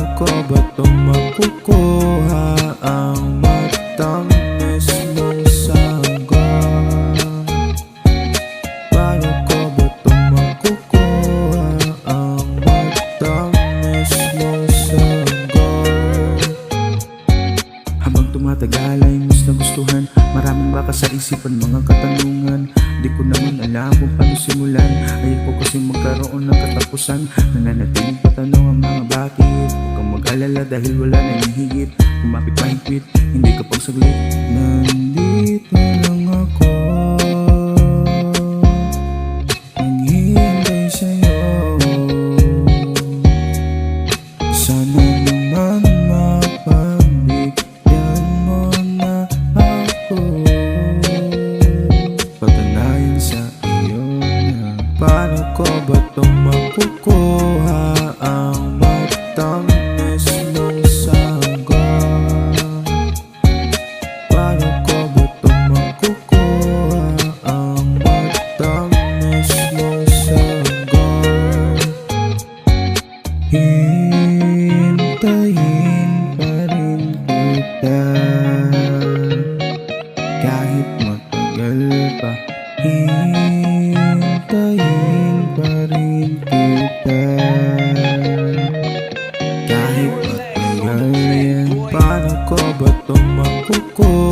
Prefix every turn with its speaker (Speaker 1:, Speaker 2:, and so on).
Speaker 1: Paano ko ba ito makukuha ang matamis mong sagot? Paano ko ba ito makukuha ang matamis mong sagot? Habang tumatagal ay mas nagustuhan, maraming baka sa isipan mga katanungan. Di ko naman alam kung paano simulan. Ayoko kasi magkaroon ng katapusan. Nananatiling patanong ang mga bakit. Huwag kang mag-alala dahil wala na yung higit. Kumapit mahigpit, hindi ka pang saglit. Nandito lang ako, naghihintay sa'yo. Sana naman mapagbigyan mo na ako. Patunayan sa iyo na paano ko ba ito makukuha ang matamis mong sagot? Paano ko ba ito makukuha ang matamis mong sagot? Hintayin pa rin kita kahit matagal pa. Hintayin pa rin kita kahit matagal yan. Paano ko ba ito makukuha